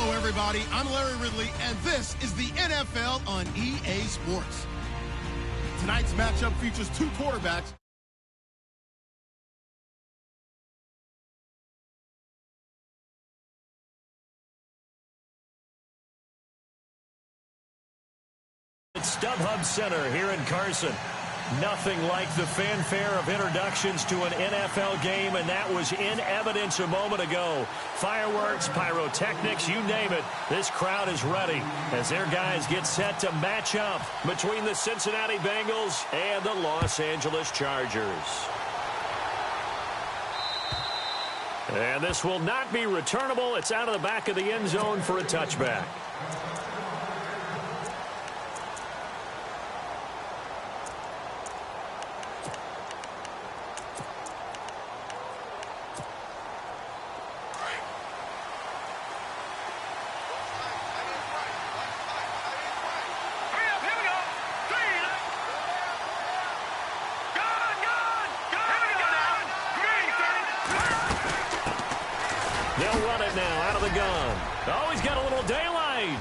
Hello, everybody. I'm Larry Ridley, and this is the NFL on EA Sports. Tonight's matchup features two quarterbacks. It's StubHub Center here in Carson. Nothing like the fanfare of introductions to an NFL game, and that was in evidence a moment ago. Fireworks, pyrotechnics, you name it. This crowd is ready as their guys get set to match up between the Cincinnati Bengals and the Los Angeles Chargers. And this will not be returnable. It's out of the back of the end zone for a touchback. They'll run it now out of the gun. Oh, he's got a little daylight.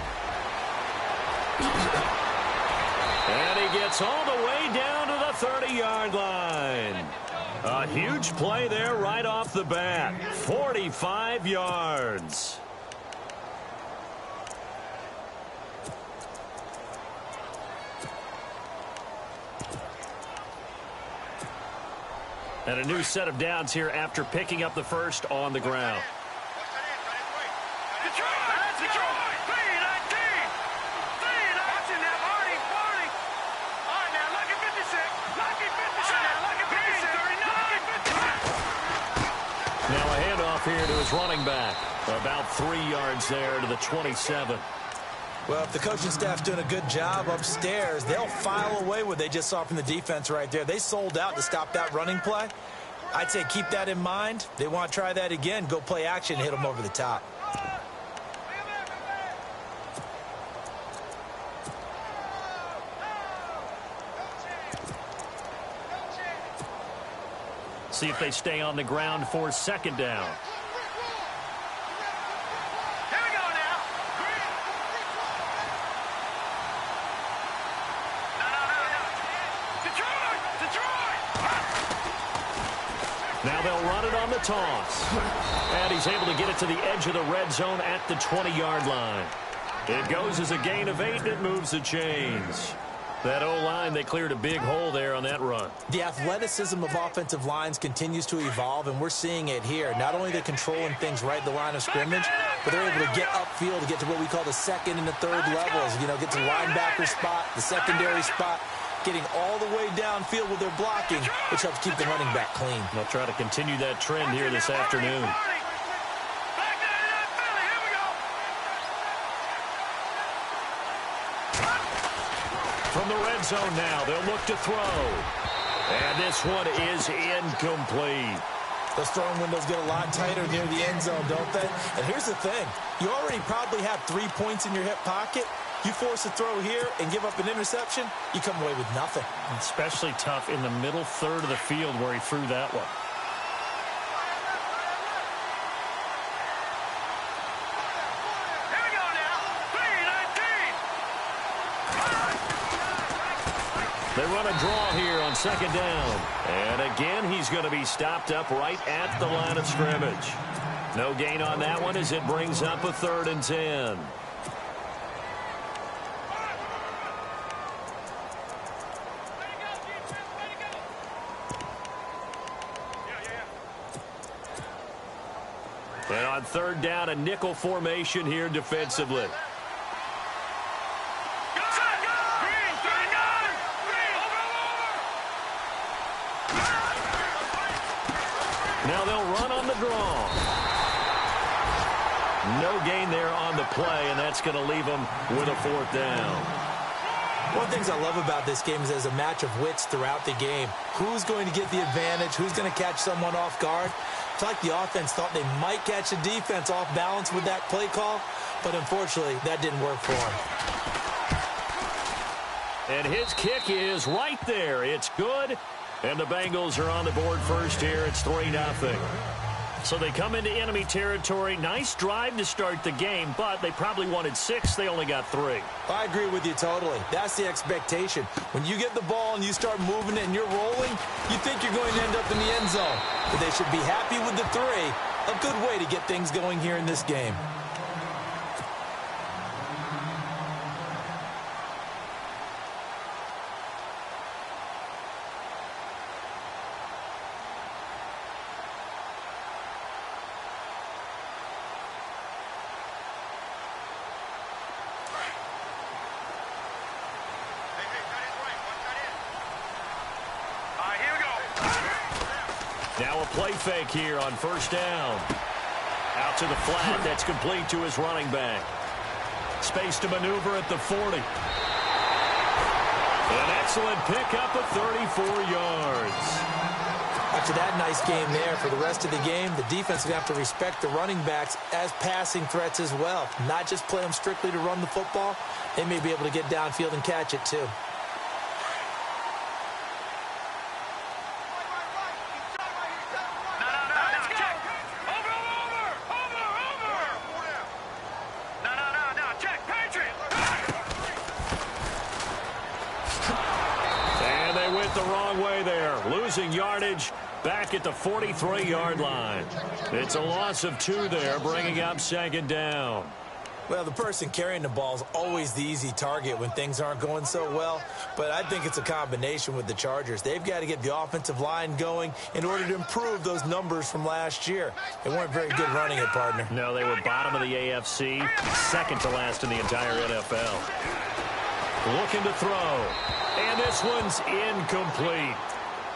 And he gets all the way down to the 30-yard line. A huge play there right off the bat. 45 yards. And a new set of downs here after picking up the first on the ground. Now a handoff here to his running back. About 3 yards there to the 27. Well, if the coaching staff's doing a good job upstairs, they'll file away what they just saw from the defense right there. They sold out to stop that running play. I'd say keep that in mind. They want to try that again. Go play action, hit them over the top. See if they stay on the ground for second down. Here we go now. No. Detroit! Now they'll run it on the toss. And he's able to get it to the edge of the red zone at the 20-yard line. It goes as a gain of 8, and it moves the chains. That O-line, they cleared a big hole there on that run. The athleticism of offensive lines continues to evolve, and we're seeing it here. Not only they're controlling things right at the line of scrimmage, but they're able to get upfield to get to what we call the second and the third levels. You know, get to the linebacker spot, the secondary spot, getting all the way downfield with their blocking, which helps keep the running back clean. They'll try to continue that trend here this afternoon. From the red zone now, they'll look to throw. And this one is incomplete. Those throwing windows get a lot tighter near the end zone, don't they? And here's the thing. You already probably have 3 points in your hip pocket. You force a throw here and give up an interception, you come away with nothing. Especially tough in the middle third of the field where he threw that one. They run a draw here on second down. And again, he's going to be stopped up right at the line of scrimmage. No gain on that one as it brings up a 3rd and 10. And on 3rd down, a nickel formation here defensively. Now they'll run on the draw. No gain there on the play, and that's going to leave them with a 4th down. One of the things I love about this game is there's a match of wits throughout the game. Who's going to get the advantage? Who's going to catch someone off guard? It's like the offense thought they might catch the defense off balance with that play call, but unfortunately, that didn't work for them. And his kick is right there. It's good. And the Bengals are on the board first here. It's 3-0. So they come into enemy territory. Nice drive to start the game, but they probably wanted 6. They only got 3. I agree with you totally. That's the expectation. When you get the ball and you start moving it and you're rolling, you think you're going to end up in the end zone. But they should be happy with the 3. A good way to get things going here in this game. Now a play fake here on first down. Out to the flat. That's complete to his running back. Space to maneuver at the 40. An excellent pickup of 34 yards. After that nice game there, for the rest of the game, the defense is going to have to respect the running backs as passing threats as well. Not just play them strictly to run the football. They may be able to get downfield and catch it too. Losing yardage back at the 43-yard line. It's a loss of 2 there, bringing up second down. Well, the person carrying the ball is always the easy target when things aren't going so well, but I think it's a combination with the Chargers. They've got to get the offensive line going in order to improve those numbers from last year. They weren't very good running it, partner. No, they were bottom of the AFC, second to last in the entire NFL. Looking to throw, and this one's incomplete.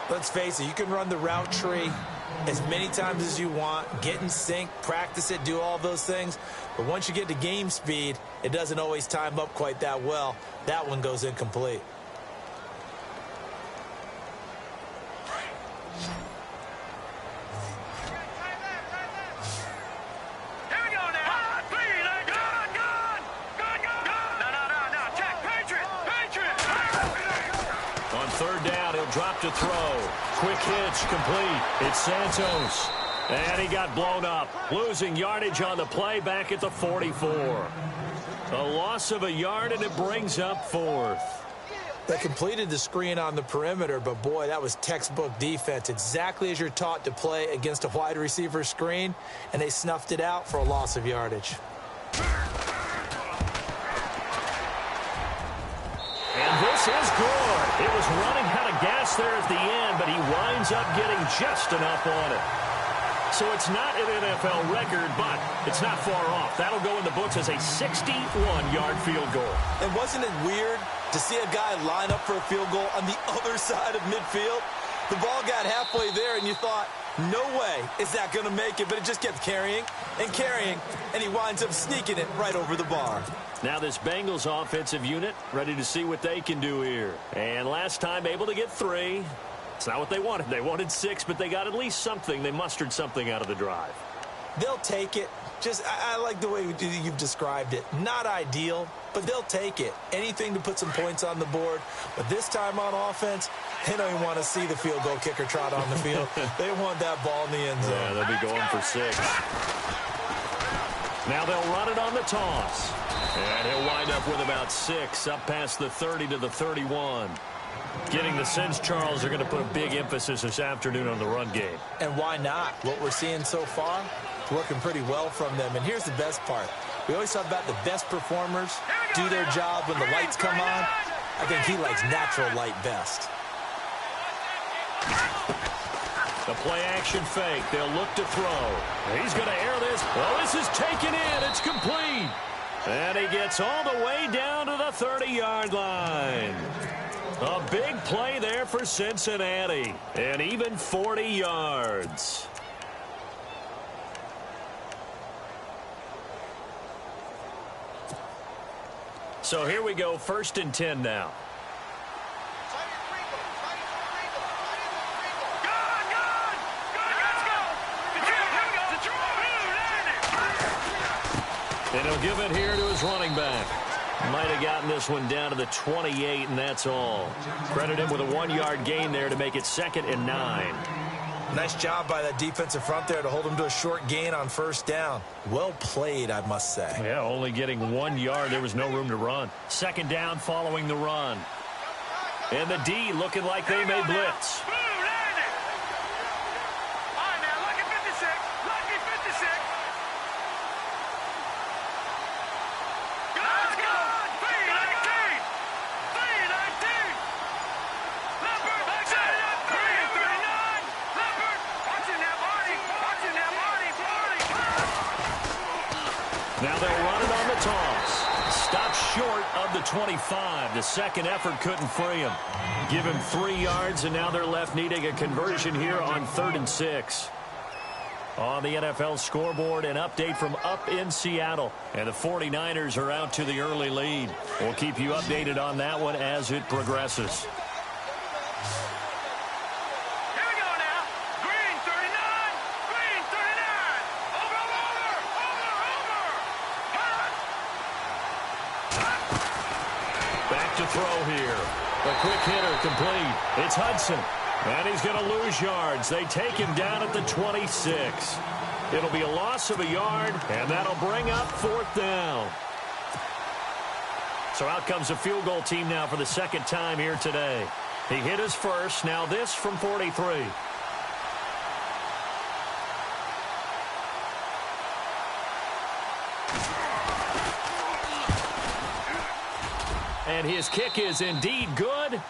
Let's face it, you can run the route tree as many times as you want, get in sync, practice it, do all those things. But once you get to game speed, it doesn't always time up quite that well. That one goes incomplete. Drop to throw. Quick hitch complete. It's Santos. And he got blown up. Losing yardage on the play back at the 44. A loss of a yard, and it brings up 4th. They completed the screen on the perimeter, but boy, that was textbook defense. Exactly as you're taught to play against a wide receiver screen, and they snuffed it out for a loss of yardage. And this is good. It was running out of gas there at the end, but he winds up getting just enough on it. So it's not an NFL record, but it's not far off. That'll go in the books as a 61-yard field goal. And wasn't it weird to see a guy line up for a field goal on the other side of midfield? The ball got halfway there, and you thought, no way is that going to make it, but it just kept carrying, and he winds up sneaking it right over the bar. Now this Bengals offensive unit ready to see what they can do here. And last time able to get 3. It's not what they wanted. They wanted 6, but they got at least something. They mustered something out of the drive. They'll take it. I like the way you've described it. Not ideal, but they'll take it. Anything to put some points on the board. But this time on offense, they don't even want to see the field goal kicker trot on the field. They want that ball in the end zone. Yeah, they'll be going for 6. Now they'll run it on the toss. And he'll wind up with about 6, up past the 30 to the 31. Getting the sense, Charles, they're going to put a big emphasis this afternoon on the run game. And why not? What we're seeing so far, it's working pretty well from them. And here's the best part. We always talk about the best performers do their job when the lights come on. I think he likes natural light best. The play-action fake. They'll look to throw. He's going to air this. Well, this is taken in. It's complete. And he gets all the way down to the 30-yard line. A big play there for Cincinnati. And even 40 yards. So here we go, 1st and 10 now. And he'll give it here to his running back. Might have gotten this one down to the 28, and that's all. Credit him with a 1-yard gain there to make it 2nd and 9. Nice job by that defensive front there to hold him to a short gain on first down. Well played, I must say. Yeah, only getting 1 yard. There was no room to run. Second down following the run. And the D looking like they may blitz. Now they'll run it on the toss. Stopped short of the 25. The second effort couldn't free him. Give him 3 yards, and now they're left needing a conversion here on 3rd and 6. On the NFL scoreboard, an update from up in Seattle. And the 49ers are out to the early lead. We'll keep you updated on that one as it progresses. Throw here. A quick hitter complete. It's Hudson. And he's going to lose yards. They take him down at the 26. It'll be a loss of a yard, and that'll bring up 4th down. So out comes the field goal team now for the second time here today. He hit his first. Now this from 43. And his kick is indeed good.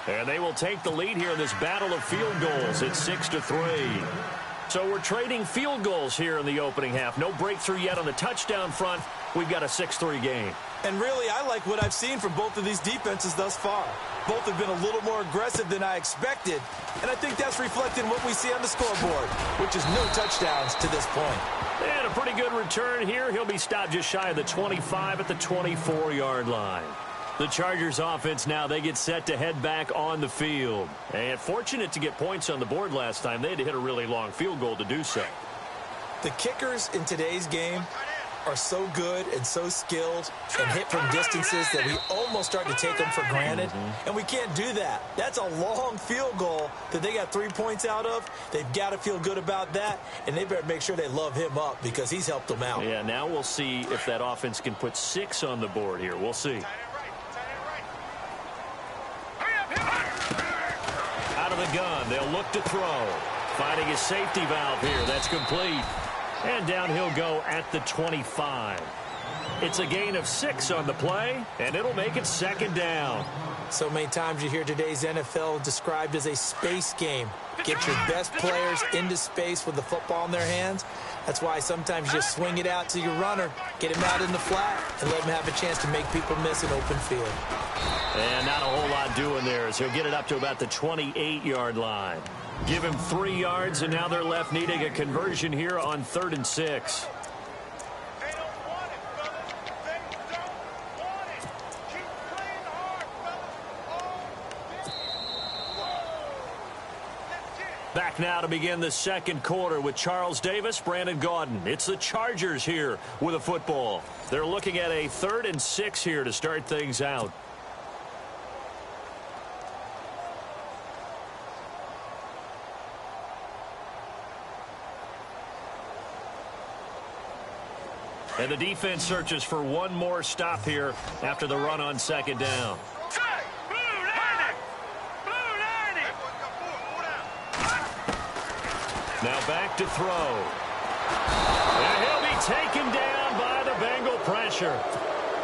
And they will take the lead here in this battle of field goals at 6-3. So we're trading field goals here in the opening half. No breakthrough yet on the touchdown front. We've got a 6-3 game. And really, I like what I've seen from both of these defenses thus far. Both have been a little more aggressive than I expected. And I think that's reflected in what we see on the scoreboard, which is no touchdowns to this point. And a pretty good return here. He'll be stopped just shy of the 25 at the 24-yard line. The Chargers offense now, they get set to head back on the field. And fortunate to get points on the board last time. They had to hit a really long field goal to do so. The kickers in today's game are so good and so skilled and hit from distances that we almost start to take them for granted. And we can't do that. That's a long field goal that they got 3 points out of. They've got to feel good about that, and they better make sure they love him up because he's helped them out. Yeah, now we'll see if that offense can put 6 on the board here. We'll see. Out of the gun, they'll look to throw. Finding his safety valve here. That's complete. And down he'll go at the 25. It's a gain of 6 on the play, and it'll make it 2nd down. So many times you hear today's NFL described as a space game. Get your best players into space with the football in their hands. That's why sometimes you just swing it out to your runner, get him out in the flat, and let him have a chance to make people miss an open field. And not a whole lot doing there as he'll get it up to about the 28-yard line. Give him 3 yards, and now they're left needing a conversion here on 3rd and 6. Back now to begin the second quarter with Charles Davis, Brandon Gaudin. It's the Chargers here with a football. They're looking at a 3rd and 6 here to start things out. And the defense searches for one more stop here after the run on 2nd down. Now back to throw. And he'll be taken down by the Bengal pressure.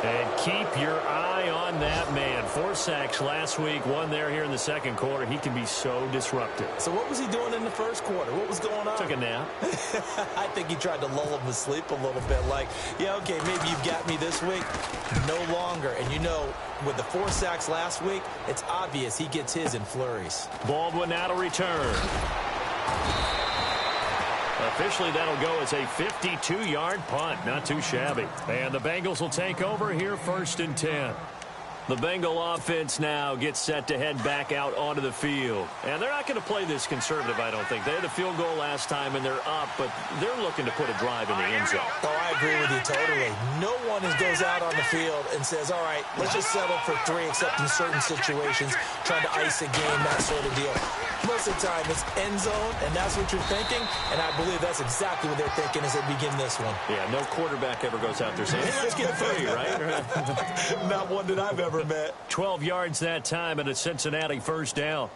And keep your eye on that man. 4 sacks last week, 1 there here in the second quarter. He can be so disruptive. So what was he doing in the first quarter? What was going on? Took a nap. I think he tried to lull him to sleep a little bit. Like, yeah, okay, maybe you've got me this week. No longer. And you know, with the 4 sacks last week, it's obvious he gets his in flurries. Baldwin now to return. Officially, that'll go as a 52-yard punt. Not too shabby. And the Bengals will take over here 1st and 10. The Bengal offense now gets set to head back out onto the field. And they're not going to play this conservative, I don't think. They had a field goal last time, and they're up, but they're looking to put a drive in the end zone. Oh, I agree with you totally. No one goes out on the field and says, all right, let's just settle for 3, except in certain situations, trying to ice a game, that sort of deal. Most of the time, it's end zone, and that's what you're thinking, and I believe that's exactly what they're thinking as they begin this one. Yeah, no quarterback ever goes out there saying, hey, let's get 3, right? Not one that I've ever met. 12 yards that time and a Cincinnati first down.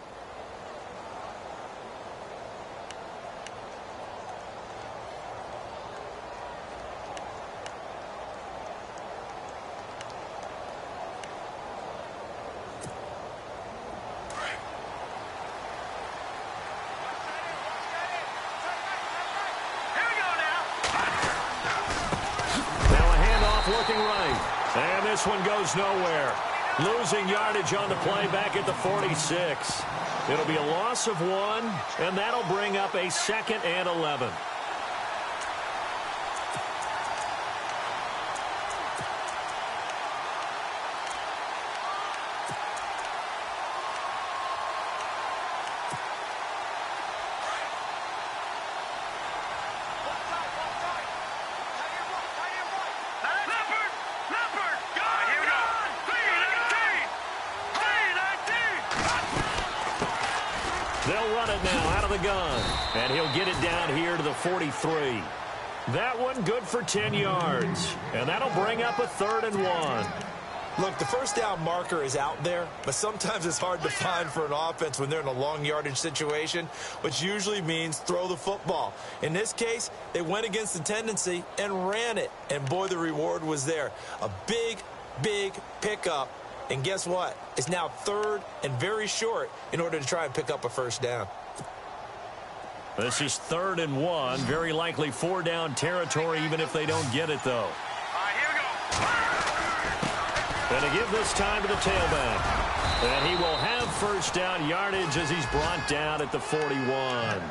Looking right, and this one goes nowhere. Losing yardage on the play back at the 46. It'll be a loss of 1, and that'll bring up a 2nd and 11. They'll run it now out of the gun, and he'll get it down here to the 43. That one good for 10 yards, and that'll bring up a 3rd and 1. Look, the first down marker is out there, but sometimes it's hard to find for an offense when they're in a long yardage situation, which usually means throw the football. In this case, they went against the tendency and ran it, and boy, the reward was there. A big, big pickup. And guess what? It's now 3rd and very short in order to try and pick up a first down. This is 3rd and 1. Very likely 4-down territory, even if they don't get it, though. Here we go. And to give this time to the tailback. And he will have first down yardage as he's brought down at the 41.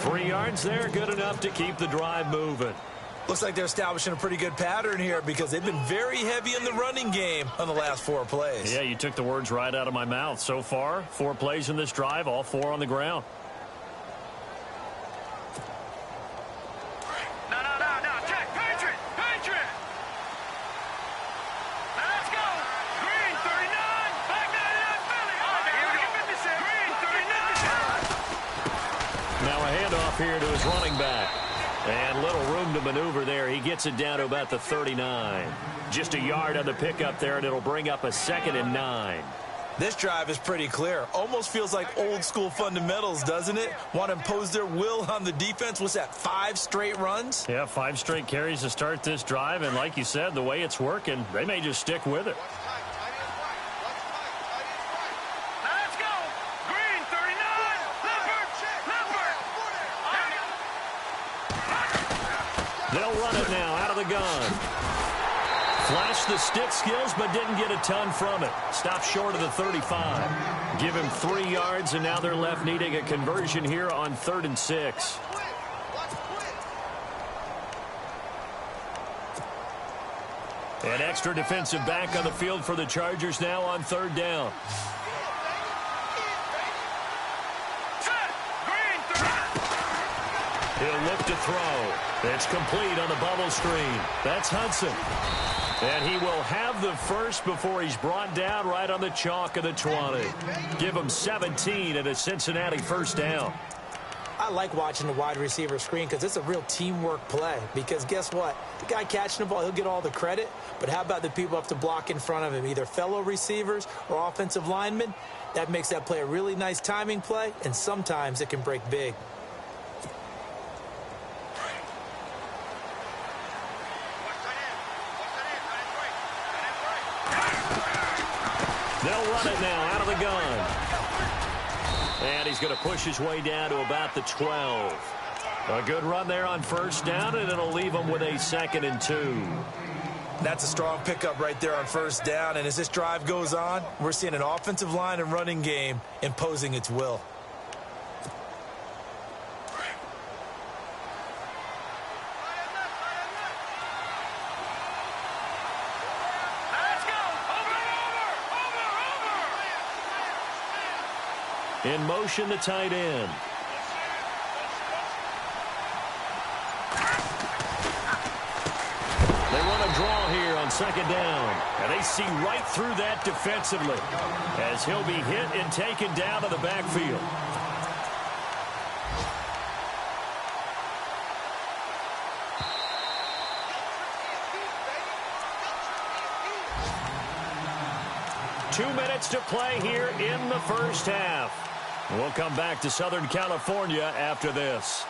3 yards there, good enough to keep the drive moving. Looks like they're establishing a pretty good pattern here because they've been very heavy in the running game on the last 4 plays. Yeah, you took the words right out of my mouth. So far, 4 plays in this drive, all 4 on the ground. No. Check. Patriot. Now let's go. Green, 39. Back 99, Philly. Here we go. 57. Green, 39. Now a handoff here to his running back. And little room to maneuver there. He gets it down to about the 39. Just a yard on the pickup there, and it'll bring up a 2nd and 9. This drive is pretty clear. Almost feels like old school fundamentals, doesn't it? Want to impose their will on the defense. What's that, 5 straight runs? Yeah, 5 straight carries to start this drive. And like you said, the way it's working, they may just stick with it. They'll run it now out of the gun. Flashed the stick skills, but didn't get a ton from it. Stopped short of the 35. Give him 3 yards, and now they're left needing a conversion here on 3rd and 6. An extra defensive back on the field for the Chargers now on 3rd down. He'll look to throw. It's complete on the bubble screen. That's Hudson. And he will have the first before he's brought down right on the chalk of the 20. Give him 17 and a Cincinnati first down. I like watching the wide receiver screen because it's a real teamwork play. Because guess what? The guy catching the ball, he'll get all the credit. But how about the people up to block in front of him, either fellow receivers or offensive linemen? That makes that play a really nice timing play, and sometimes it can break big. They'll run it now out of the gun. And he's going to push his way down to about the 12. A good run there on first down, and it'll leave him with a 2nd and 2. That's a strong pickup right there on first down. And as this drive goes on, we're seeing an offensive line and running game imposing its will. In motion, the tight end. They run a draw here on 2nd down. And they see right through that defensively as he'll be hit and taken down to the backfield. 2 minutes to play here in the first half. We'll come back to Southern California after this.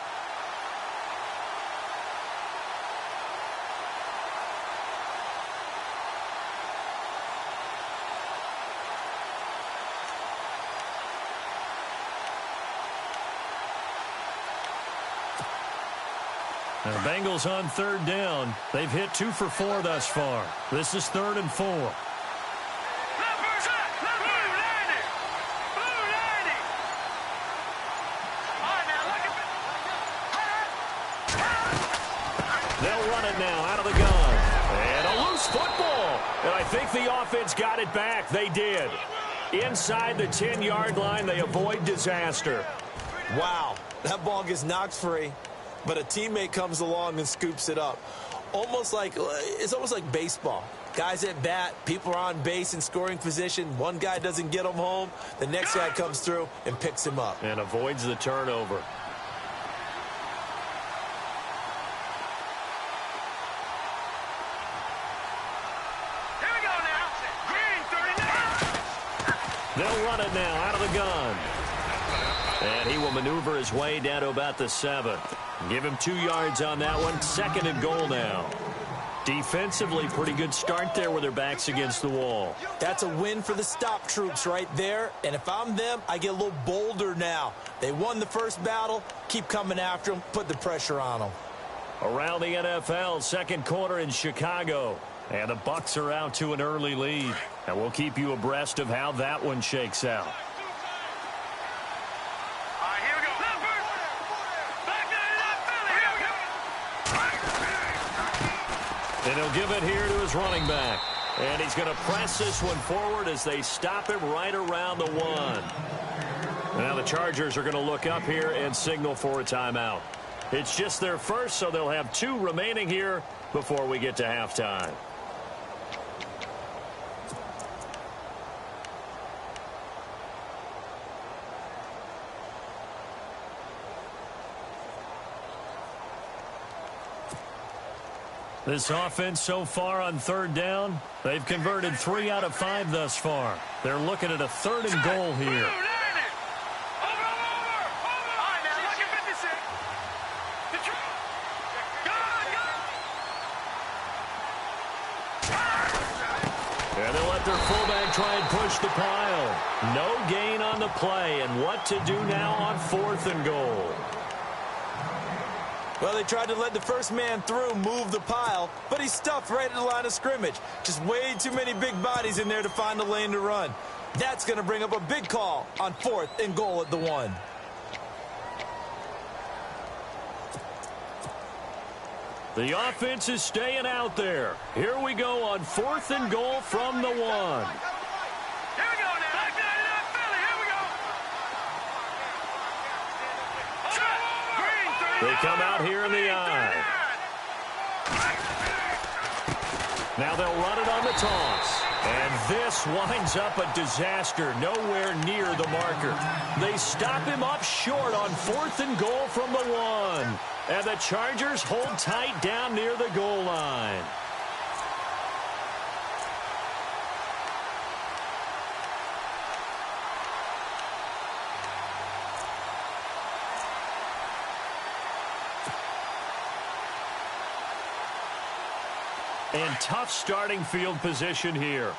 The Bengals on third down. They've hit 2 for 4 thus far. This is 3rd and 4. They'll run it now out of the gun. And a loose football. And I think the offense got it back. They did. Inside the 10-yard line, they avoid disaster. Wow, that ball gets knocked free, but a teammate comes along and scoops it up. It's almost like baseball. Guys at bat, people are on base in scoring position. One guy doesn't get him home. The next guy comes through and picks him up. And avoids the turnover. They'll run it now out of the gun. And he will maneuver his way down to about the 7. Give him 2 yards on that one. 2nd and goal now. Defensively, pretty good start there with their backs against the wall. That's a win for the stop troops right there. And if I'm them, I get a little bolder now. They won the first battle. Keep coming after them. Put the pressure on them. Around the NFL, second quarter in Chicago. And the Bucs are out to an early lead. And we'll keep you abreast of how that one shakes out. And he'll give it here to his running back. And he's going to press this one forward as they stop him right around the 1. Now the Chargers are going to look up here and signal for a timeout. It's just their first, so they'll have 2 remaining here before we get to halftime. This offense so far on third down, they've converted 3 out of 5 thus far. They're looking at a 3rd and goal here. And they'll let their fullback try and push the pile. No gain on the play, and what to do now on 4th and goal. Well, they tried to let the first man through move the pile, but he's stuffed right at the line of scrimmage. Just way too many big bodies in there to find a lane to run. That's going to bring up a big call on 4th and goal at the 1. The offense is staying out there. Here we go on 4th and goal from the 1. They come out here in the eye. Now they'll run it on the toss. And this winds up a disaster, nowhere near the marker. They stop him up short on 4th and goal from the 1. And the Chargers hold tight down near the goal line. And tough starting field position here.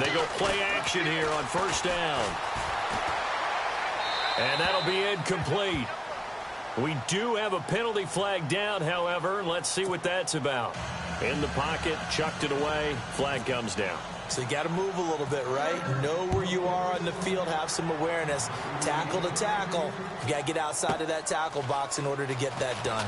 They go play action here on 1st down. And that'll be incomplete. We do have a penalty flag down, however. Let's see what that's about. In the pocket, chucked it away. Flag comes down. So you got to move a little bit, right? Know where you are on the field, have some awareness. Tackle to tackle. You got to get outside of that tackle box in order to get that done.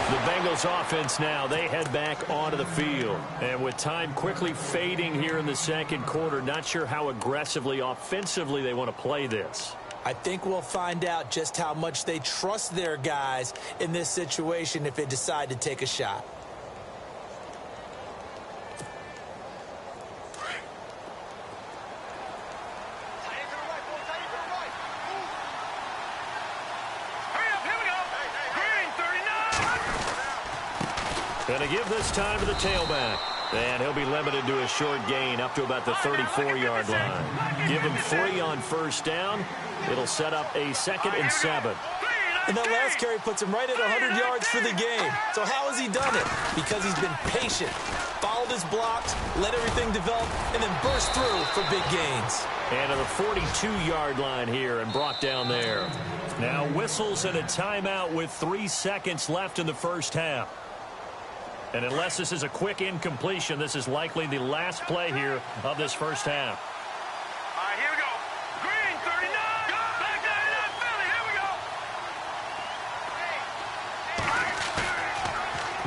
The Bengals offense now, they head back onto the field. And with time quickly fading here in the second quarter, not sure how aggressively, offensively they want to play this. I think we'll find out just how much they trust their guys in this situation if they decide to take a shot. Going to give this time to the tailback. And he'll be limited to a short gain up to about the 34-yard line. Give him 3 on first down. It'll set up a 2nd and 7. And that last carry puts him right at 100 yards for the game. So how has he done it? Because he's been patient, followed his blocks, let everything develop, and then burst through for big gains. And to the 42-yard line here and brought down there. Now whistles and a timeout with 3 seconds left in the first half. And unless this is a quick incompletion, this is likely the last play here of this first half. All right, here we go. Green, 39. Back 99, Philly. Here we go.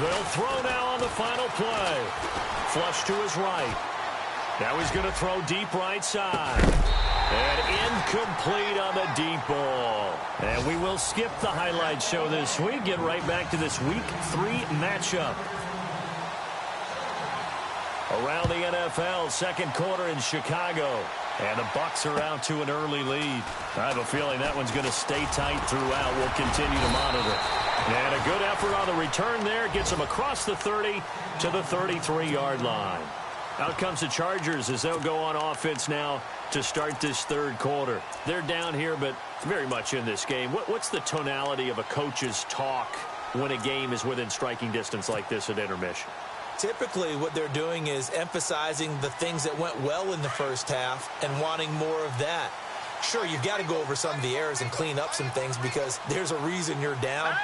They'll throw now on the final play. Flush to his right. Now he's going to throw deep right side. And incomplete on the deep ball. And we will skip the highlight show this week. Get right back to this Week 3 matchup. Around the NFL, second quarter in Chicago. And the Bucs are out to an early lead. I have a feeling that one's going to stay tight throughout. We'll continue to monitor. And a good effort on the return there. Gets him across the 30 to the 33-yard line. Out comes the Chargers as they'll go on offense now to start this third quarter. They're down here, but very much in this game. What's the tonality of a coach's talk when a game is within striking distance like this at intermission? Typically, what they're doing is emphasizing the things that went well in the first half and wanting more of that. Sure, you've got to go over some of the errors and clean up some things because there's a reason you're down.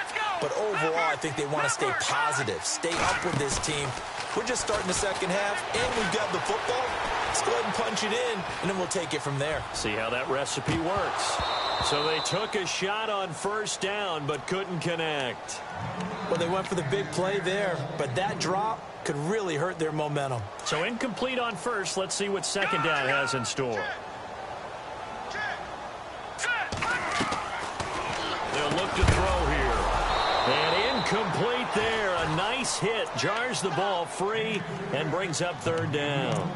But overall, I think they want to stay positive, stay up with this team. We're just starting the second half, and we've got the football. Let's go ahead and punch it in, and then we'll take it from there. See how that recipe works. So they took a shot on first down, but couldn't connect. Well, they went for the big play there, but that drop could really hurt their momentum. So incomplete on first. Let's see what second down has in store. They'll look to throw here. And incomplete there. A nice hit. Jars the ball free and brings up third down.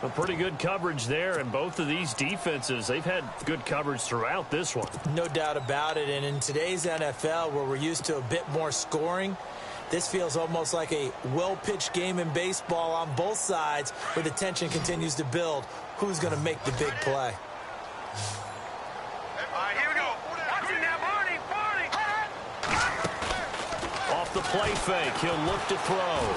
A pretty good coverage there, and both of these defenses, they've had good coverage throughout this one. No doubt about it, and in today's NFL, where we're used to a bit more scoring, this feels almost like a well-pitched game in baseball on both sides where the tension continues to build. Who's going to make the big play? All right, here we go. Watch it now, Barney. Off the play fake, he'll look to throw.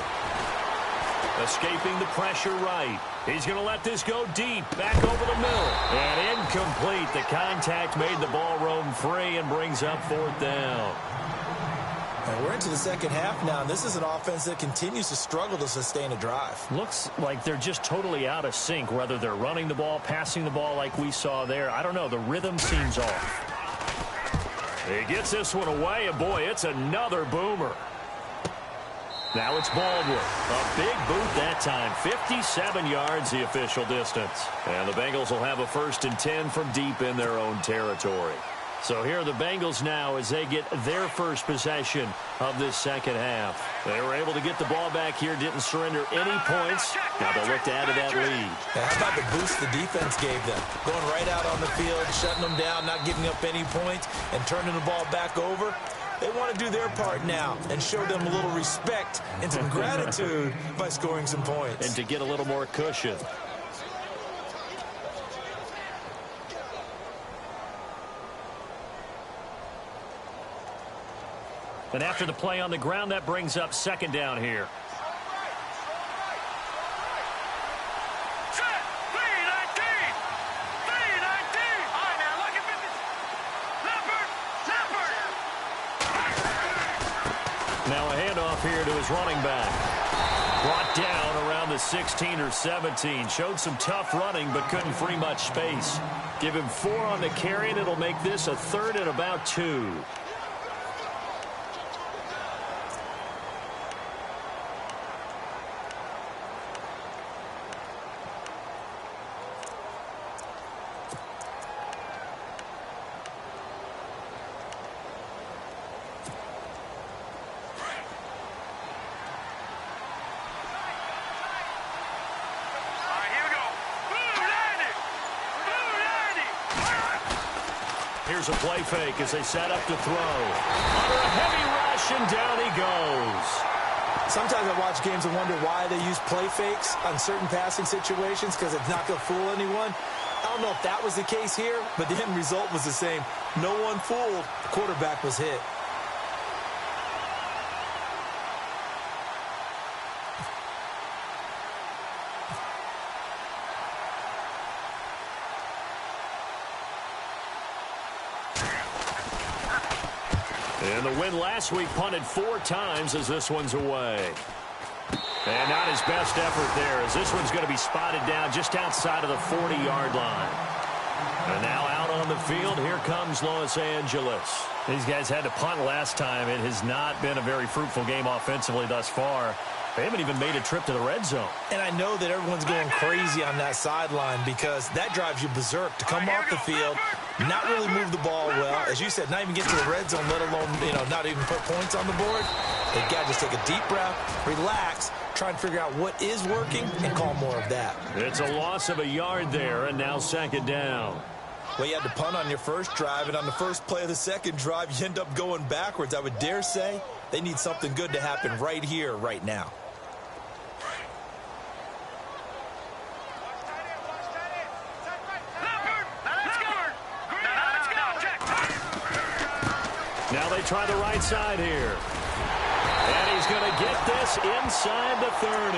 Escaping the pressure right. He's going to let this go deep, back over the middle. And incomplete. The contact made the ball roam free and brings up fourth down. And we're into the second half now, and this is an offense that continues to struggle to sustain a drive. Looks like they're just totally out of sync, whether they're running the ball, passing the ball like we saw there. I don't know. The rhythm seems off. He gets this one away, and boy, it's another boomer. Now it's Baldwin. A big boot that time. 57 yards the official distance. And the Bengals will have a 1st and 10 from deep in their own territory. So here are the Bengals now as they get their first possession of this second half. They were able to get the ball back here, didn't surrender any points. Now they'll look to add to that lead. Now, how about the boost the defense gave them? Going right out on the field, shutting them down, not giving up any points, and turning the ball back over. They want to do their part now and show them a little respect and some gratitude by scoring some points. And to get a little more cushion. And after the play on the ground, that brings up second down here. Now a handoff here to his running back. Brought down around the 16 or 17. Showed some tough running, but couldn't free much space. Give him 4 on the carry, and it'll make this a 3rd and about 2. Here's a play fake as they set up to throw. Under a heavy rush, and down he goes. Sometimes I watch games and wonder why they use play fakes on certain passing situations because it's not going to fool anyone. I don't know if that was the case here, but the end result was the same. No one fooled. The quarterback was hit. And the win last week punted 4 times as this one's away. And not his best effort there as this one's going to be spotted down just outside of the 40-yard line. And now out on the field, here comes Los Angeles. These guys had to punt last time. It has not been a very fruitful game offensively thus far. They haven't even made a trip to the red zone. And I know that everyone's going crazy on that sideline because that drives you berserk to come off the field, not really move the ball well. As you said, not even get to the red zone, let alone, not even put points on the board. They've got to just take a deep breath, relax, try and figure out what is working, and call more of that. It's a loss of a yard there, and now second down. Well, you had to punt on your first drive, and on the first play of the second drive, you end up going backwards. I would dare say they need something good to happen right here, right now. Now they try the right side here. And he's going to get this inside the 30.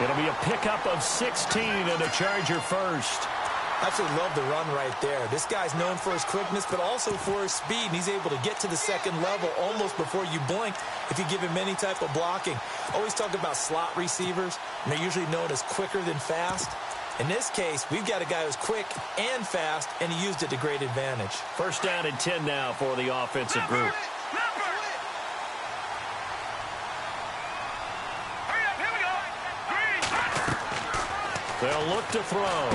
It'll be a pickup of 16 and a Charger first. I absolutely love the run right there. This guy's known for his quickness, but also for his speed. And he's able to get to the second level almost before you blink if you give him any type of blocking. Always talk about slot receivers, and they're usually known as quicker than fast. In this case, we've got a guy who's quick and fast, and he used it to great advantage. First down and 10 now for the offensive group. They'll look to throw.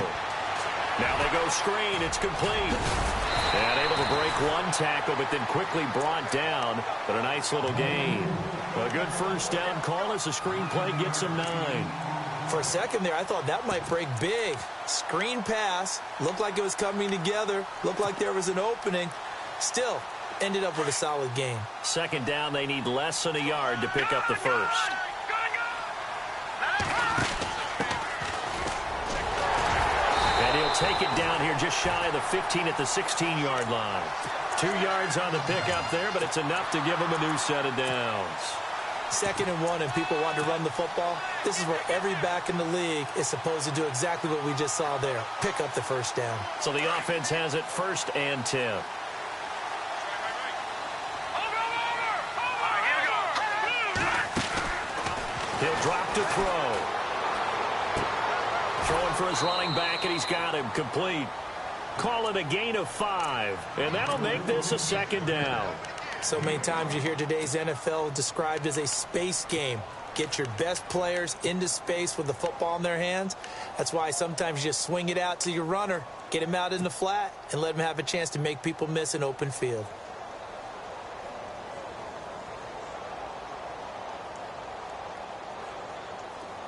Now they go screen. It's complete. And able to break one tackle, but then quickly brought down. But a nice little gain. A good first down call as the screen play gets him 9. For a second there, I thought that might break big. Screen pass. Looked like it was coming together. Looked like there was an opening. Still, ended up with a solid gain. Second down, they need less than a yard to pick up the first. And he'll take it down here just shy of the 15 at the 16-yard line. 2 yards on the pickup there, but it's enough to give him a new set of downs. 2nd and 1 and people want to run the football. This is where every back in the league is supposed to do exactly what we just saw there. Pick up the first down. So the offense has it 1st and 10. He'll drop to throw. Throwing for his running back, and he's got him complete. Call it a gain of 5, and that'll make this a 2nd down. So many times you hear today's NFL described as a space game. Get your best players into space with the football in their hands. That's why sometimes you just swing it out to your runner, get him out in the flat, and let him have a chance to make people miss an open field.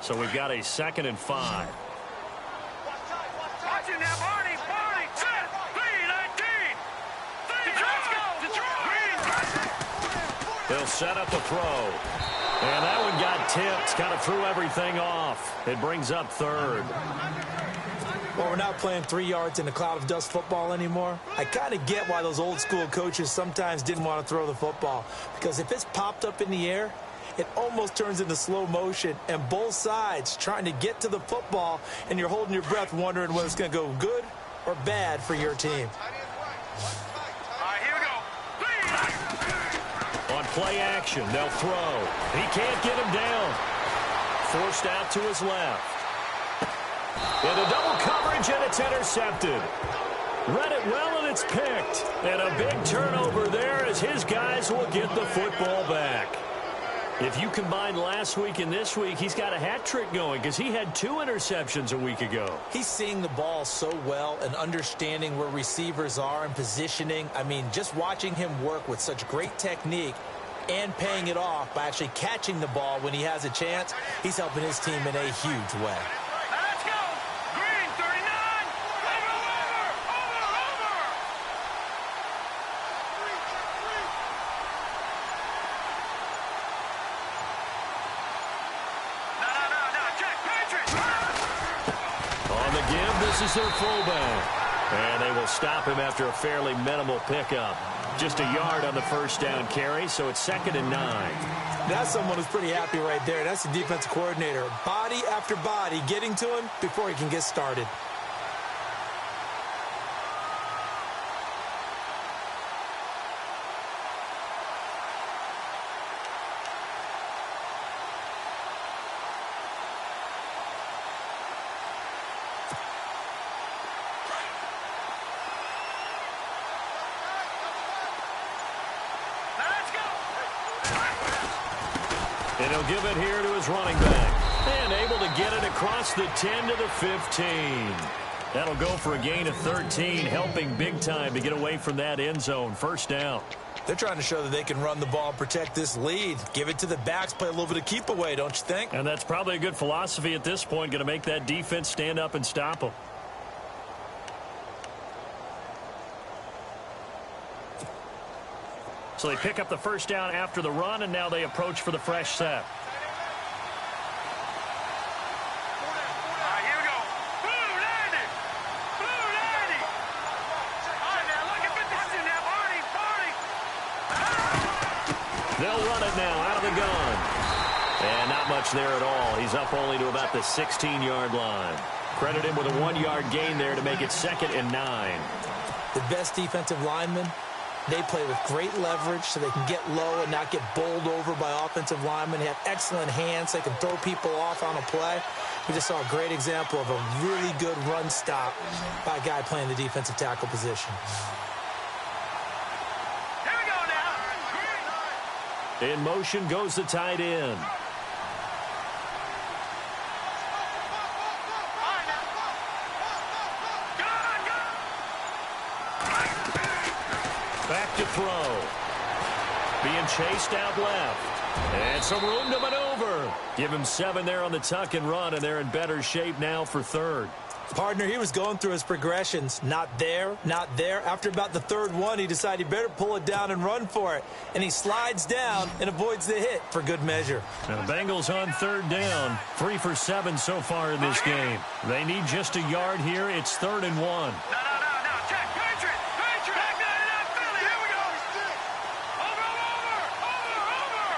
So we've got a 2nd and 5. Watch it now, Barney, set, 3-19. They'll set up a throw. And that one got tipped, kind of threw everything off. It brings up 3rd. Well, we're not playing 3 yards in a cloud of dust football anymore. I kind of get why those old school coaches sometimes didn't want to throw the football. Because if it's popped up in the air, it almost turns into slow motion, and both sides trying to get to the football, and you're holding your breath wondering whether it's going to go good or bad for your team. Here we go. On play action, they'll throw. He can't get him down. Forced out to his left. Into double coverage, and it's intercepted. Read it well, and it's picked. And a big turnover there as his guys will get the football back. If you combine last week and this week, he's got a hat trick going because he had 2 interceptions a week ago. He's seeing the ball so well and understanding where receivers are and positioning. I mean, just watching him work with such great technique and paying it off by actually catching the ball when he has a chance, he's helping his team in a huge way. Let's go. Green, 39. Over. This is their fullback. And they will stop him after a fairly minimal pickup. Just a yard on the first down carry, so it's 2nd and 9. That's someone who's pretty happy right there. That's the defensive coordinator. Body after body getting to him before he can get started. And he'll give it here to his running back. And able to get it across the 10 to the 15. That'll go for a gain of 13, helping big time to get away from that end zone. First down. They're trying to show that they can run the ball and protect this lead. Give it to the backs, play a little bit of keep away, don't you think? And that's probably a good philosophy at this point, going to make that defense stand up and stop them. So they pick up the first down after the run, and now they approach for the fresh set. Here we go. Blue 90. Blue 90. All right, now look at this now. Party. They'll run it now out of the gun. And not much there at all. He's up only to about the 16-yard line. Credit him with a 1-yard gain there to make it 2nd and 9. The best defensive linemen, they play with great leverage so they can get low and not get bowled over by offensive linemen. They have excellent hands. They can throw people off on a play. We just saw a great example of a really good run stop by a guy playing the defensive tackle position. Here we go now. In motion goes the tight end. Back to throw. Being chased out left. And some room to maneuver. Give him 7 there on the tuck and run, and they're in better shape now for 3rd. Partner, he was going through his progressions. Not there, not there. After about the 3rd one, he decided he better pull it down and run for it. And he slides down and avoids the hit for good measure. Now, Bengals on 3rd down. 3 for 7 so far in this game. They need just a yard here. It's 3rd and 1. No. Check. Patriot. Back 99 Philly. Here we go. Over.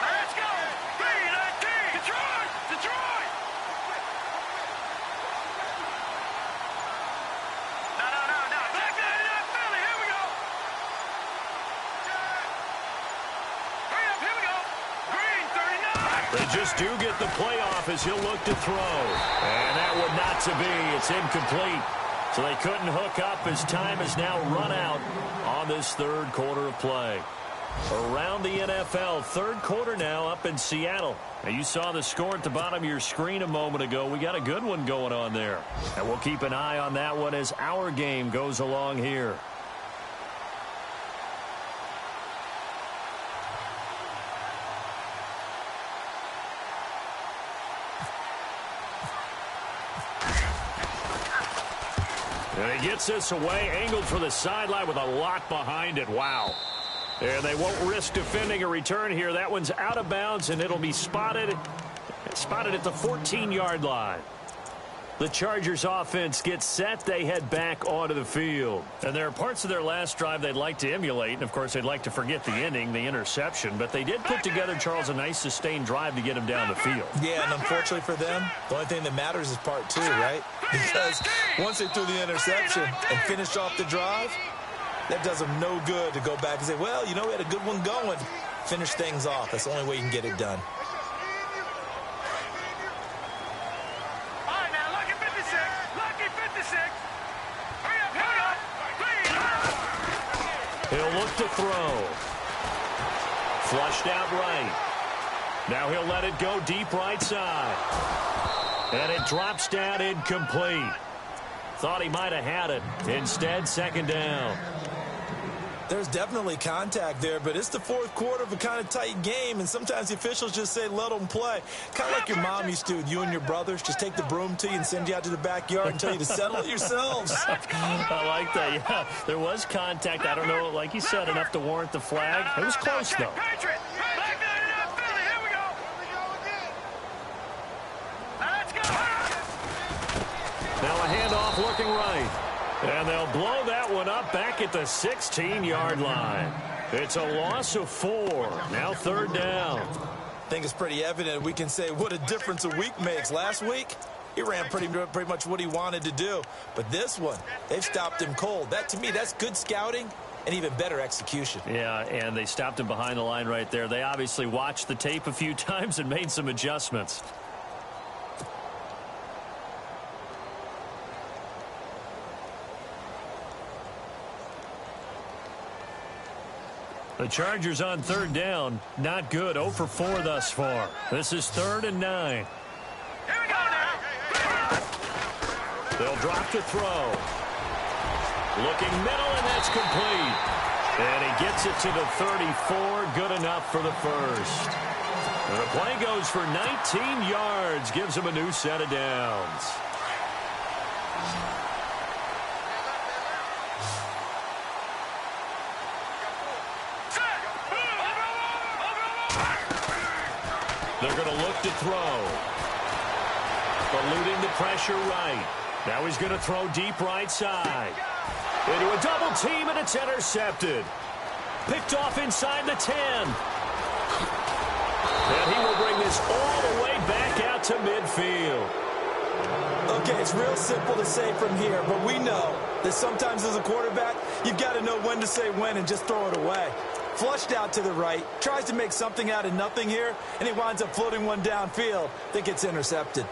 Let's go. 3-19. Detroit. No. Back 99 Philly. Here we go. Hurry up. Here we go. Green 39. They just do get the playoff as he'll look to throw. And that would not to be. It's incomplete. So they couldn't hook up as time has now run out on this 3rd quarter of play. Around the NFL, 3rd quarter now up in Seattle. Now you saw the score at the bottom of your screen a moment ago. We got a good one going on there. And we'll keep an eye on that one as our game goes along here. And he gets this away, angled for the sideline with a lot behind it. Wow. And they won't risk defending a return here. That one's out of bounds, and it'll be spotted at the 14-yard line. The Chargers offense gets set. They head back onto the field. And there are parts of their last drive they'd like to emulate. And, of course, they'd like to forget the ending, the interception. But they did put together, Charles, a nice sustained drive to get him down the field. Yeah, and unfortunately for them, the only thing that matters is part 2, right? Because once they threw the interception and finished off the drive, that does them no good to go back and say, well, you know, we had a good one going. Finish things off. That's the only way you can get it done. He'll look to throw. Flushed out right. Now he'll let it go deep right side. And it drops down incomplete. Thought he might have had it. Instead, 2nd down. There's definitely contact there, but it's the 4th quarter of a kind of tight game, and sometimes the officials just say, let them play. Kind of like your mom used to with you and your brothers. Just take the broom to you and send you out to the backyard and tell you to settle it yourselves. I like that, yeah. There was contact. I don't know, like you said, enough to warrant the flag. It was close, though. Now a handoff looking right. And they'll blow that one up back at the 16-yard line. It's a loss of 4. Now 3rd down. I think it's pretty evident we can say what a difference a week makes. Last week, he ran pretty much what he wanted to do. But this one, they've stopped him cold. That, to me, that's good scouting and even better execution. Yeah, and they stopped him behind the line right there. They obviously watched the tape a few times and made some adjustments. The Chargers on 3rd down. Not good. 0 for 4 thus far. This is 3rd and 9. Here we go now. They'll drop to throw. Looking middle, and that's complete. And he gets it to the 34. Good enough for the first. And the play goes for 19 yards. Gives him a new set of downs. They're going to look to throw. Eluding the pressure right. Now he's going to throw deep right side. Into a double team, and it's intercepted. Picked off inside the 10. And he will bring this all the way back out to midfield. Okay, it's real simple to say from here, but we know that sometimes as a quarterback, you've got to know when to say when and just throw it away. Flushed out to the right, tries to make something out of nothing here, and he winds up floating one downfield that gets intercepted.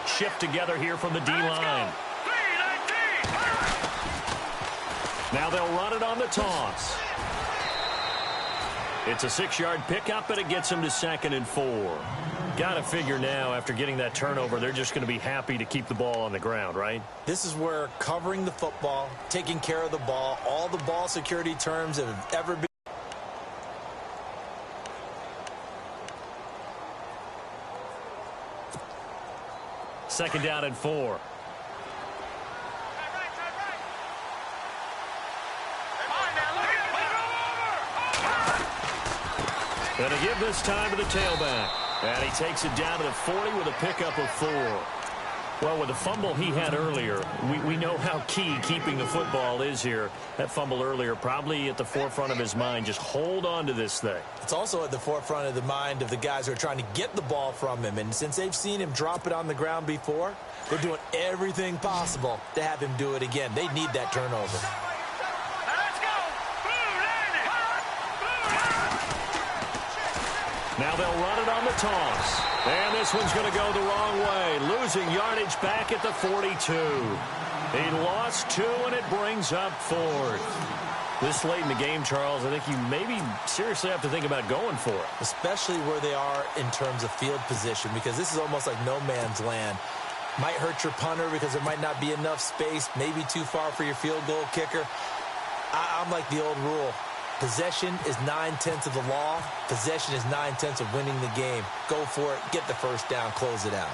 Shift together here from the D-line. Now they'll run it on the toss. It's a 6-yard pickup, and it gets him to 2nd and 4. Got to figure now, after getting that turnover, they're just going to be happy to keep the ball on the ground, right? This is where covering the football, taking care of the ball, all the ball security terms that have ever been. Second down and 4. And a give this time to the tailback. And he takes it down to the 40 with a pickup of 4. Well, with the fumble he had earlier, we know how key keeping the football is here. That fumble earlier probably at the forefront of his mind. Just hold on to this thing. It's also at the forefront of the mind of the guys who are trying to get the ball from him. And since they've seen him drop it on the ground before, they're doing everything possible to have him do it again. They need that turnover. Now they'll run it on the toss. And this one's going to go the wrong way. Losing yardage back at the 42. He lost 2, and it brings up 4th. This late in the game, Charles, I think you maybe seriously have to think about going for it. Especially where they are in terms of field position, because this is almost like no man's land. Might hurt your punter because there might not be enough space, maybe too far for your field goal kicker. I'm like the old rule. Possession is 9/10 of the law. Possession is 9/10 of winning the game. Go for it. Get the first down. Close it out.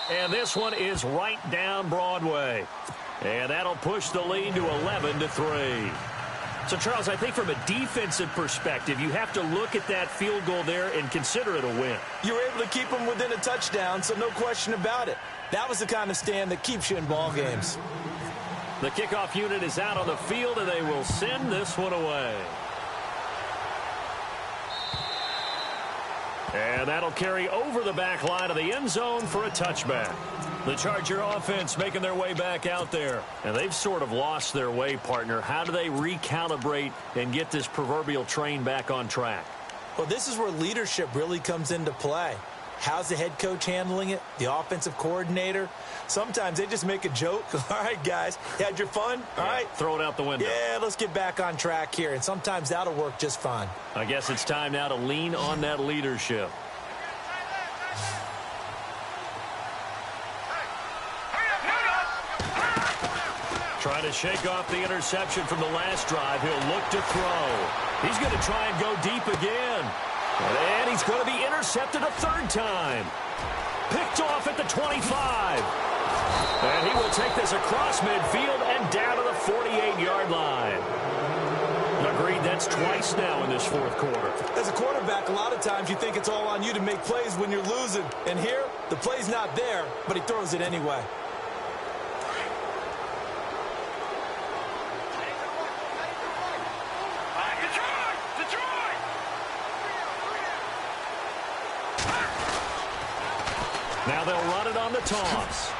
And this one is right down Broadway. And that'll push the lead to 11-3. So, Charles, I think from a defensive perspective, you have to look at that field goal there and consider it a win. You were able to keep them within a touchdown, so no question about it. That was the kind of stand that keeps you in ball games. The kickoff unit is out on the field, and they will send this one away. And that'll carry over the back line of the end zone for a touchback. The Charger offense making their way back out there. And they've sort of lost their way, partner. How do they recalibrate and get this proverbial train back on track? Well, this is where leadership really comes into play. How's the head coach handling it? The offensive coordinator? Sometimes they just make a joke. All right, guys, you had your fun? All right. Throw it out the window. Yeah, let's get back on track here. And sometimes that'll work just fine. I guess it's time now to lean on that leadership. Trying to shake off the interception from the last drive. He'll look to throw. He's going to try and go deep again. And he's going to be intercepted a third time. Picked off at the 25. And he will take this across midfield and down to the 48-yard line. Agreed, that's twice now in this fourth quarter. As a quarterback, a lot of times you think it's all on you to make plays when you're losing. And here, the play's not there, but he throws it anyway. Now they'll run it on the toss.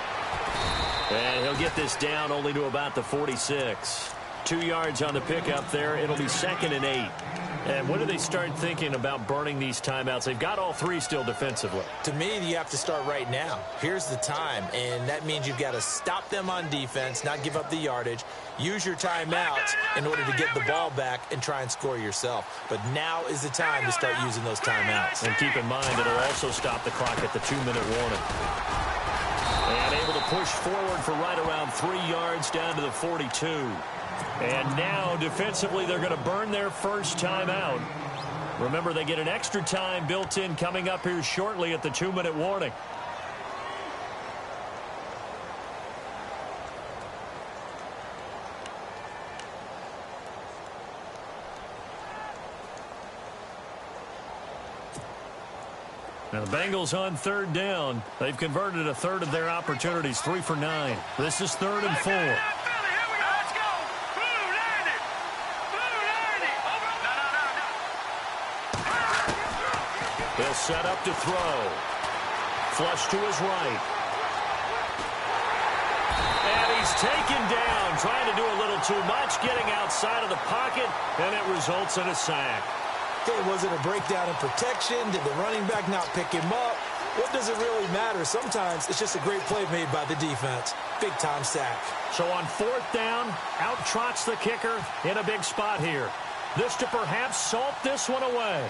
And he'll get this down only to about the 46. 2 yards on the pickup there. It'll be 2nd and 8. And when do they start thinking about burning these timeouts? They've got all three still defensively. To me, you have to start right now. Here's the time, and that means you've got to stop them on defense, not give up the yardage, use your timeouts in order to get the ball back and try and score yourself. But now is the time to start using those timeouts. And keep in mind, it'll also stop the clock at the 2-minute warning. And able to push forward for right around 3 yards down to the 42. And now, defensively, they're going to burn their first timeout. Remember, they get an extra time built in coming up here shortly at the 2-minute warning. Now the Bengals on 3rd down. They've converted a third of their opportunities, 3 for 9. This is 3rd and 4. He'll set up to throw. Flush to his right. And he's taken down, trying to do a little too much, getting outside of the pocket, and it results in a sack. Okay, was it a breakdown in protection? Did the running back not pick him up? What does it really matter? Sometimes it's just a great play made by the defense. Big-time sack. So on 4th down, out trots the kicker in a big spot here. This to perhaps salt this one away.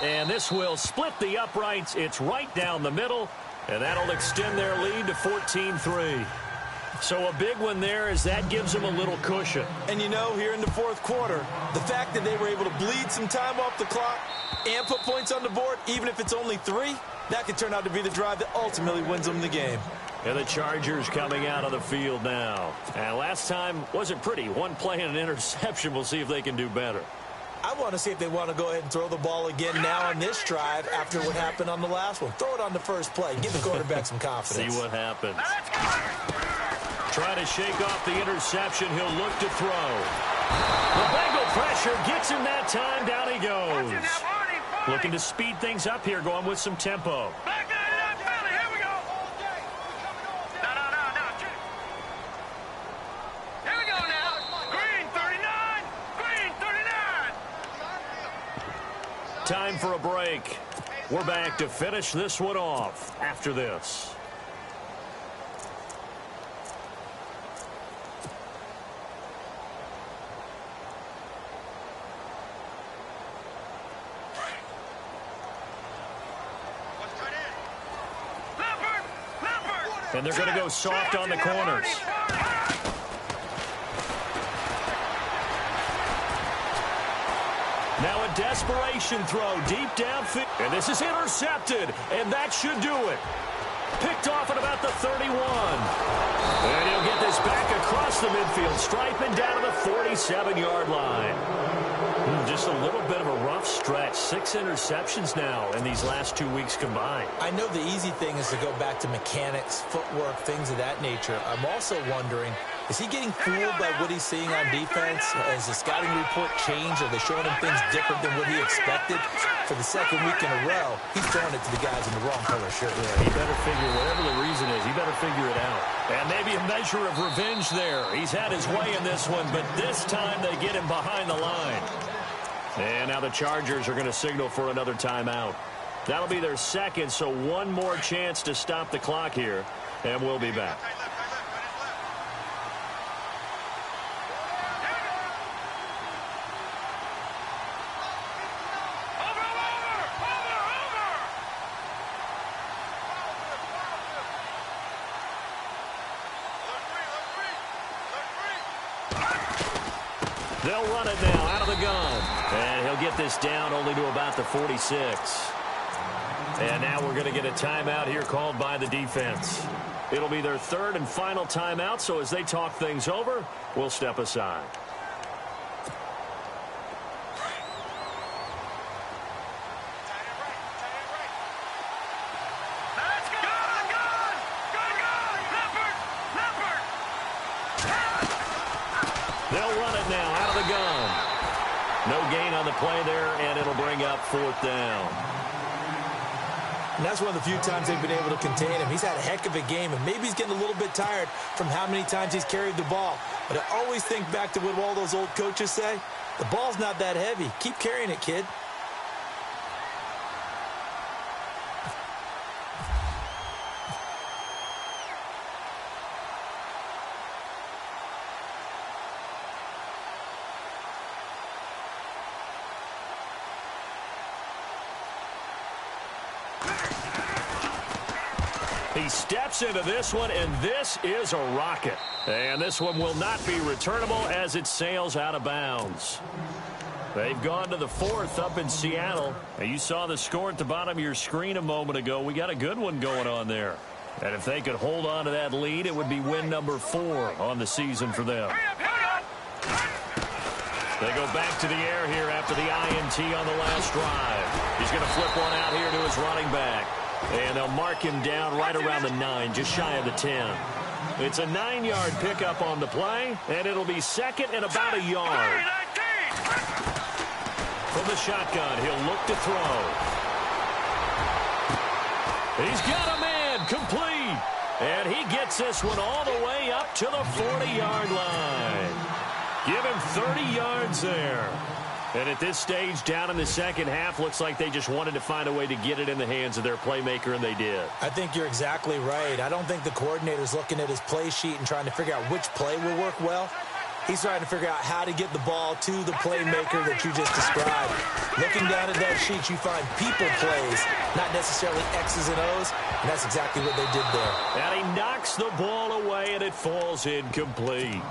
And this will split the uprights. It's right down the middle, and that'll extend their lead to 14-3. So a big one there as that gives them a little cushion. And you know, here in the fourth quarter, the fact that they were able to bleed some time off the clock and put points on the board, even if it's only 3, that could turn out to be the drive that ultimately wins them the game. And the Chargers coming out on the field now. And last time wasn't pretty. One play and an interception. We'll see if they can do better. I want to see if they want to go ahead and throw the ball again now on this drive after what happened on the last one. Throw it on the first play. Give the quarterback some confidence. See what happens. Trying to shake off the interception. He'll look to throw. The Bengal pressure gets him that time. Down he goes. Looking to speed things up here, going with some tempo. Time for a break. We're back to finish this one off after this. And they're going to go soft on the corners. Now a desperation throw deep downfield. And this is intercepted. And that should do it. Picked off at about the 31. And he'll get this back across the midfield stripe and down to the 47-yard line. Just a little bit of a rough stretch. 6 interceptions now in these last 2 weeks combined. I know the easy thing is to go back to mechanics, footwork, things of that nature. I'm also wondering, is he getting fooled by what he's seeing on defense? Has the scouting report changed? Are they showing him things different than what he expected? For the second week in a row, he's throwing it to the guys in the wrong color shirt. Yeah, he better figure, whatever the reason is, he better figure it out. And maybe a measure of revenge there. He's had his way in this one, but this time they get him behind the line. And now the Chargers are going to signal for another timeout. That'll be their second, so one more chance to stop the clock here, and we'll be back. They'll run it now out of the gun. And he'll get this down only to about the 46. And now we're going to get a timeout here called by the defense. It'll be their third and final timeout, so as they talk things over, we'll step aside. They'll run it now out of the gun. No gain on the play there, and it'll bring up 4th down. And that's one of the few times they've been able to contain him. He's had a heck of a game, and maybe he's getting a little bit tired from how many times he's carried the ball. But I always think back to what all those old coaches say. The ball's not that heavy. Keep carrying it, kid. He steps into this one, and this is a rocket. And this one will not be returnable as it sails out of bounds. They've gone to the 4th up in Seattle. And you saw the score at the bottom of your screen a moment ago. We got a good one going on there. And if they could hold on to that lead, it would be win number 4 on the season for them. They go back to the air here after the INT on the last drive. He's going to flip one out here to his running back. And they'll mark him down right around the 9, just shy of the 10. It's a 9-yard pickup on the play, and it'll be 2nd and about a yard. From the shotgun, he'll look to throw. He's got a man, complete. And he gets this one all the way up to the 40-yard line. Give him 30 yards there. And at this stage, down in the second half, looks like they just wanted to find a way to get it in the hands of their playmaker, and they did. I think you're exactly right. I don't think the coordinator's looking at his play sheet and trying to figure out which play will work well. He's trying to figure out how to get the ball to the playmaker that you just described. Looking down at that sheet, you find people plays, not necessarily X's and O's, and that's exactly what they did there. And he knocks the ball away, and it falls incomplete.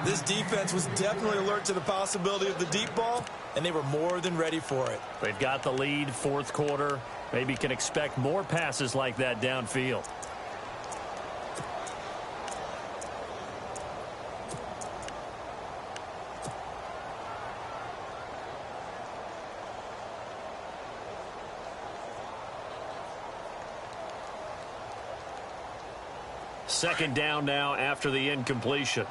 This defense was definitely alert to the possibility of the deep ball, and they were more than ready for it. They've got the lead, 4th quarter. Maybe can expect more passes like that downfield. Second down now after the incompletion.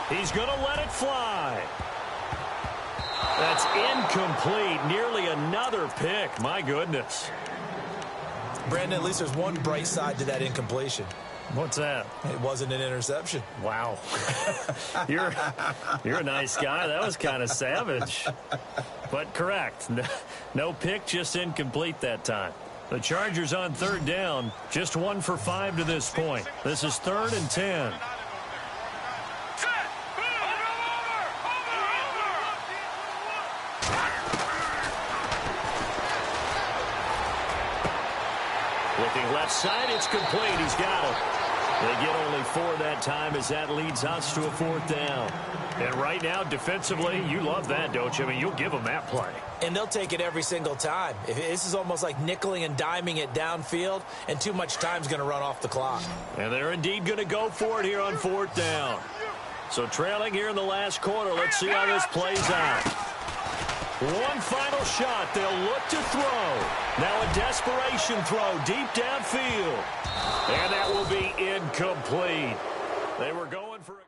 He's going to let it fly. That's incomplete. Nearly another pick. My goodness. Brandon, at least there's one bright side to that incompletion. What's that? It wasn't an interception. Wow. You're a nice guy. That was kind of savage. But correct. No pick, just incomplete that time. The Chargers on 3rd down. Just 1 for 5 to this point. This is 3rd and 10. Looking left side, it's complete. He's got it. They get only 4 that time as that leads us to a 4th down. And right now, defensively, you love that, don't you? I mean, you'll give them that play. And they'll take it every single time. This is almost like nickeling and diming it downfield, and too much time's going to run off the clock. And they're indeed going to go for it here on 4th down. So trailing here in the last quarter, let's see how this plays out. One final shot. They'll look to throw. Now a desperation throw deep downfield. And that will be incomplete. They were going for a